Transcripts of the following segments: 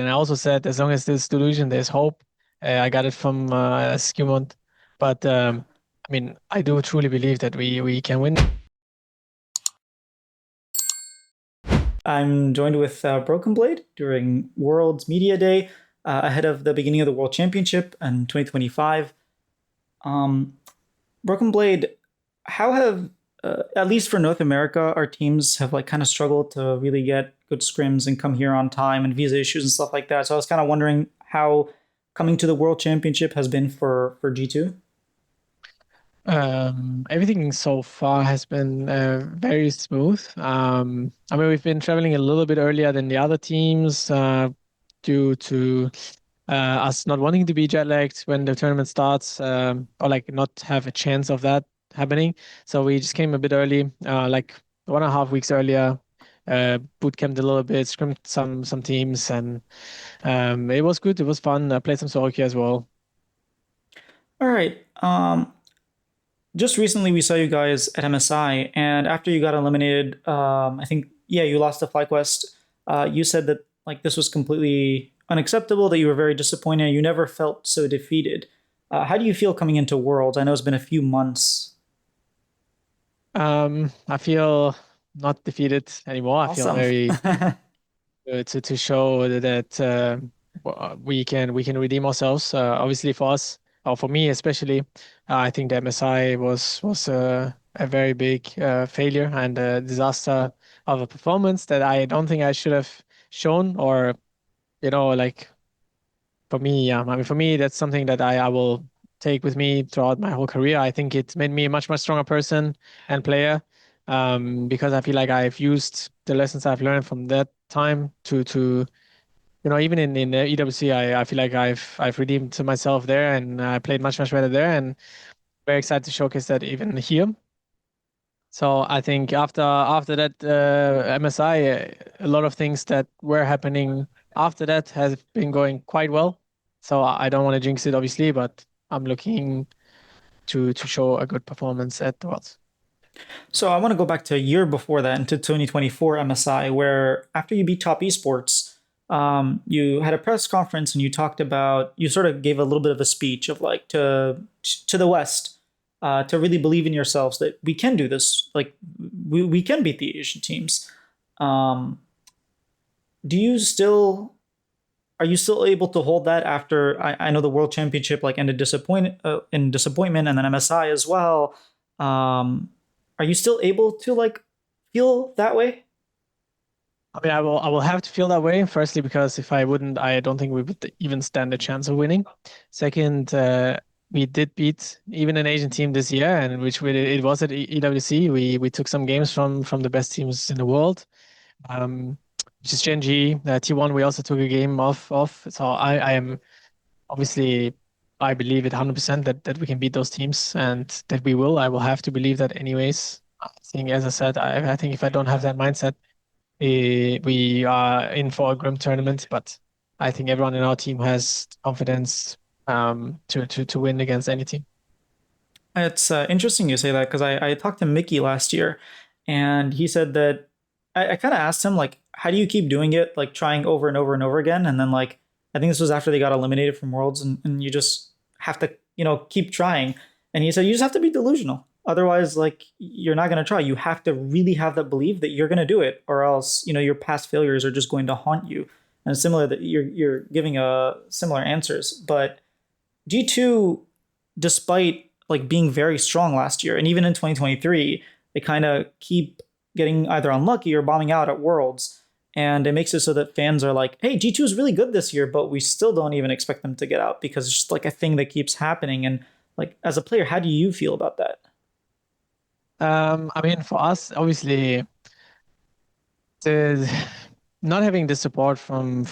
And I also said, as long as there's delusion, there's hope. I got it from Skimont. But I mean, I do truly believe that we can win. I'm joined with BrokenBlade during World's Media Day ahead of the beginning of the World Championship in 2025. Um, BrokenBlade, how have, at least for North America, our teams have like kind of struggled to really get good scrims and come here on time and visa issues and stuff like that. So I was kind of wondering how coming to the World Championship has been for G2. Everything so far has been very smooth. I mean, we've been traveling a little bit earlier than the other teams due to us not wanting to be jet lagged when the tournament starts, or like not have a chance of that happening. So we just came a bit early, like 1.5 weeks earlier. Boot camped a little bit, scrimmed some teams, and it was good. It was fun. I played some solo queue as well. All right. Just recently we saw you guys at MSI, and after you got eliminated, I think yeah, you lost to FlyQuest. You said that like this was completely unacceptable, that you were very disappointed. You never felt so defeated. How do you feel coming into Worlds? I know it's been a few months. I feel not defeated anymore. I feel Awesome. very to show that we can redeem ourselves. Obviously for us, or for me especially, I think the MSI was a very big failure and a disaster of a performance that I don't think I should have shown, or like for me, yeah. I mean, for me, that's something that I will take with me throughout my whole career. I think it made me a much stronger person and player, because I feel like I've used the lessons I've learned from that time to even in the EWC, I feel like I've redeemed to myself there, and I played much better there, and very excited to showcase that even here. So I think after that MSI, a lot of things that were happening after that has been going quite well. So I don't want to jinx it, obviously, but I'm looking to show a good performance at the Worlds. So I want to go back to a year before that, into 2024 MSI, where after you beat Top Esports, you had a press conference and you talked about, you sort of gave a little bit of a speech of like to the West, to really believe in yourselves that we can do this, like we can beat the Asian teams. Um, do you still are you still able to hold that after I know the World Championship like ended in disappointment, and then MSI as well. Um, are you still able to like feel that way? I mean, I will have to feel that way. Firstly, because if I wouldn't, I don't think we would even stand a chance of winning. Second, we did beat even an Asian team this year, and which it was at EWC. We took some games from the best teams in the world, um, which is Genji. T1, we also took a game off. So I am obviously, I believe it 100% that we can beat those teams, and that we will. I will have to believe that anyways. I think, as I said, I think if I don't have that mindset, we are in for a grim tournament, but I think everyone in our team has confidence to win against any team. It's interesting you say that because I talked to Mickey last year, and he said that I kind of asked him like, how do you keep doing it, like trying over and over and over again, and then like I think this was after they got eliminated from Worlds, and you just have to keep trying, and he said you just have to be delusional. Otherwise, like you're not gonna try. You have to really have that belief that you're gonna do it, or else your past failures are just going to haunt you. And it's similar that you're giving similar answers, but G2, despite like being very strong last year and even in 2023, they kind of keep getting either unlucky or bombing out at Worlds. And it makes it so that fans are like, hey, G2 is really good this year, but we still don't even expect them to get out because it's just like a thing that keeps happening. And like, as a player, how do you feel about that? I mean, for us, obviously, the not having the support from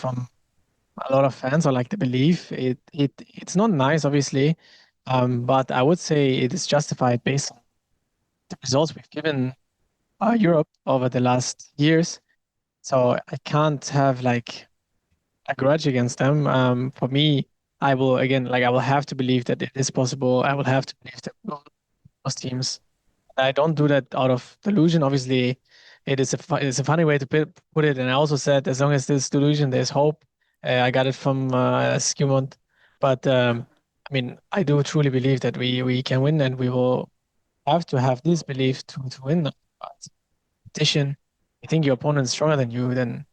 a lot of fans, or like the belief, it's not nice, obviously. But I would say it is justified based on the results we've given Europe over the last years. So I can't have like a grudge against them. For me, I will again, like I will have to believe that it is possible. I will have to believe that those teams. I don't do that out of delusion. Obviously, it's a funny way to put it. And I also said, as long as there's delusion, there's hope. I got it from Skimont. But I mean, I do truly believe that we can win, and we will have to have this belief to win. But in addition, I think your opponent is stronger than you, then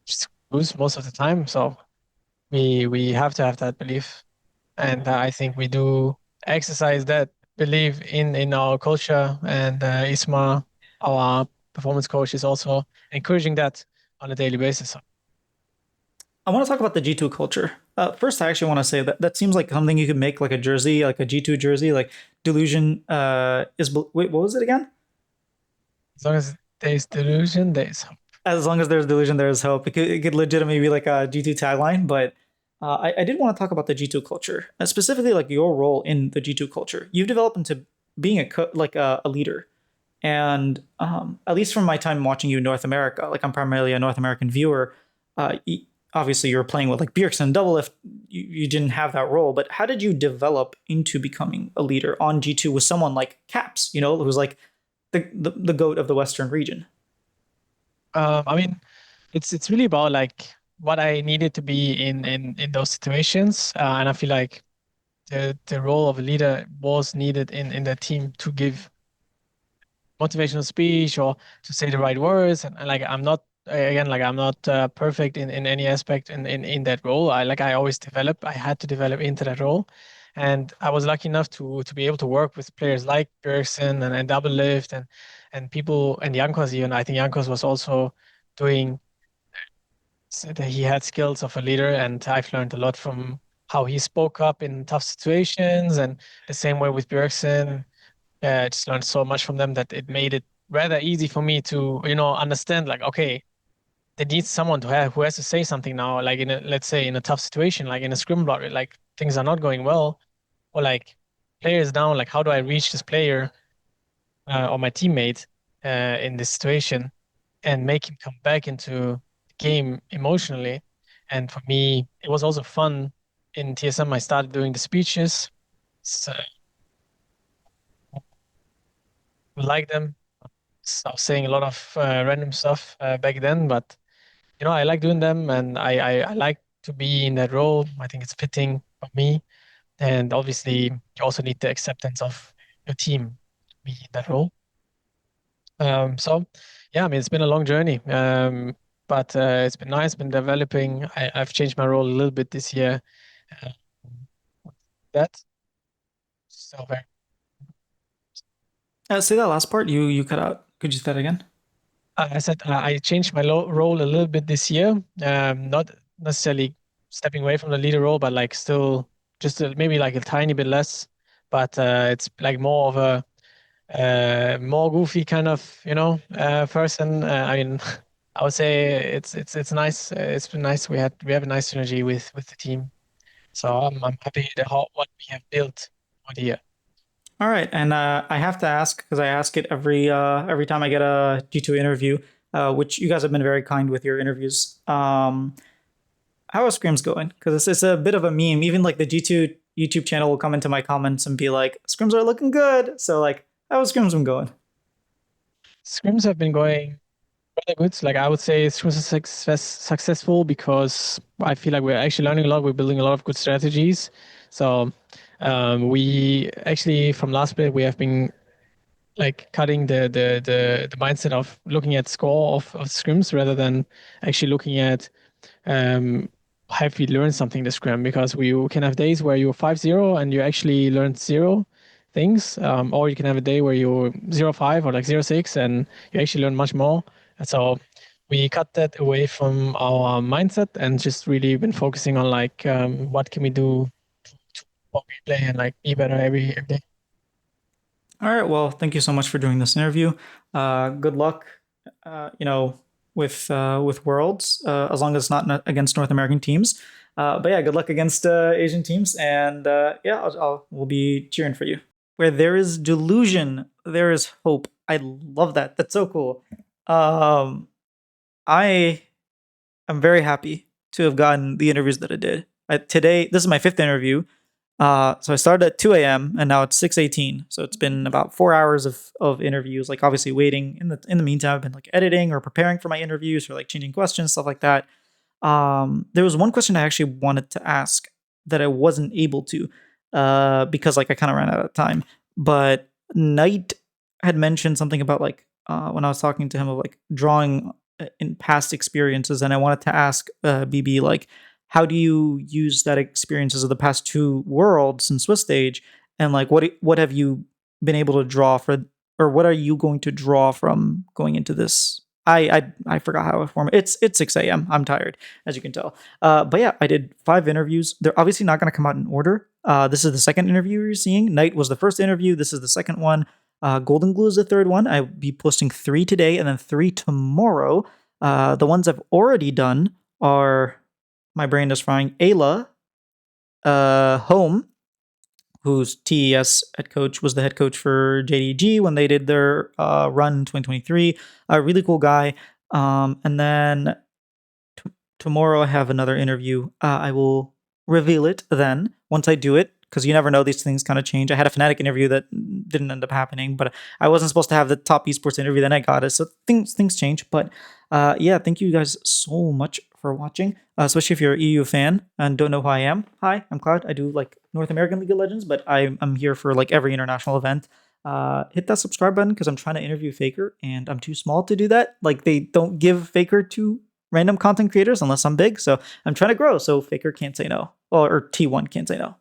just lose most of the time. So we have to have that belief, and I think we do exercise that belief in our culture. And Isma, our performance coach, is also encouraging that on a daily basis. I want to talk about the G2 culture. First, I actually want to say that that seems like something you could make like a jersey, like a G2 jersey, like delusion is. Wait, what was it again? As long as there's delusion, there's hope. As long as there's delusion, there's hope. It could legitimately be like a G2 tagline, but I did want to talk about the G2 culture, specifically like your role in the G2 culture. You've developed into being like a leader. And at least from my time watching you in North America, like I'm primarily a North American viewer, obviously you're playing with like Bjergsen Double if you didn't have that role. But how did you develop into becoming a leader on G2 with someone like Caps, who's like the goat of the Western region? I mean, it's really about like what I needed to be in those situations, and I feel like the role of a leader was needed in the team to give motivational speech or to say the right words. And like I'm not again like I'm not perfect in any aspect in that role. I always develop. I had to develop into that role, and I was lucky enough to be able to work with players like Bergson and Double Lift and people and Jankos even. I think Jankos was also doing so that he had skills of a leader, and I've learned a lot from how he spoke up in tough situations, and the same way with Bjergsen. I just learned so much from them that it made it rather easy for me to, understand like, okay, they need someone to have who has to say something now, like let's say in a tough situation, like in a scrim block, like things are not going well, or like players down, like how do I reach this player or my teammate in this situation and make him come back into the game emotionally. And for me, it was also fun in TSM. I started doing the speeches, so I like them. I was saying a lot of random stuff back then, but I like doing them, and I like to be in that role. I think it's fitting for me, and obviously you also need the acceptance of your team to be in that role. So yeah, I mean it's been a long journey, but it's been nice, been developing. I've changed my role a little bit this year. Uh, that so very. Say that last part. You cut out. Could you say that again? I said I changed my role a little bit this year. Not necessarily stepping away from the leader role, but like still just maybe like a tiny bit less. But it's like more of a more goofy kind of person. I mean, I would say it's nice. It's been nice. We have a nice synergy with the team. So I'm happy that what we have built for the year. All right, and I have to ask because I ask it every time I get a G2 interview, which you guys have been very kind with your interviews. How are scrims going? Because it's a bit of a meme. Even like the G2 YouTube channel will come into my comments and be like, "Scrims are looking good." So like, how are scrims been going? Scrims have been going rather good. Like I would say Scrims are successful because I feel like we're actually learning a lot. We're building a lot of good strategies. So we actually from last bit we have been like cutting the mindset of looking at score of scrims rather than actually looking at um, have we learned something this scrum, because we can have days where you're 5-0 and you actually learned zero things, or you can have a day where you're 0-5 or like 0-6 and you actually learn much more. And so we cut that away from our mindset and just really been focusing on like what can we do to what we play and like be better every day. All right. Well, thank you so much for doing this interview. Good luck. With Worlds, as long as it's not against North American teams. But yeah, good luck against Asian teams, and yeah, we'll be cheering for you. Where there is delusion, there is hope. I love that. That's so cool. Um, I am very happy to have gotten the interviews that I did. Today, this is my fifth interview. So I started at 2 a.m. and now it's 6:18. So it's been about 4 hours of interviews. Like obviously waiting in the meantime, I've been like editing or preparing for my interviews or like changing questions, stuff like that. There was one question I actually wanted to ask that I wasn't able to, because like I kind of ran out of time. But Knight had mentioned something about like when I was talking to him of like drawing in past experiences, and I wanted to ask BB like, how do you use that experiences of the past two worlds in Swiss stage, and like what have you been able to draw for, or what are you going to draw from going into this? I forgot how it formed. It's 6 a.m. I'm tired, as you can tell. But yeah, I did 5 interviews. They're obviously not going to come out in order. This is the second interview you're seeing. Night was the first interview. This is the second one. Golden Glue is the third one. I'll be posting 3 today and then 3 tomorrow. The ones I've already done are, my brain is frying, Ayla, Home, whose TES head coach was the head coach for JDG when they did their run in 2023. A really cool guy. And then tomorrow I have another interview. I will reveal it then once I do it, because you never know, these things kind of change. I had a Fnatic interview that didn't end up happening, but I wasn't supposed to have the top esports interview, then I got it. So things change. But yeah, thank you guys so much for watching, especially if you're an EU fan and don't know who I am. Hi, I'm Cloud. I do like North American League of Legends, but I'm here for like every international event. Hit that subscribe button because I'm trying to interview Faker and I'm too small to do that. Like they don't give Faker to random content creators unless I'm big. So I'm trying to grow. So Faker can't say no, or T1 can't say no.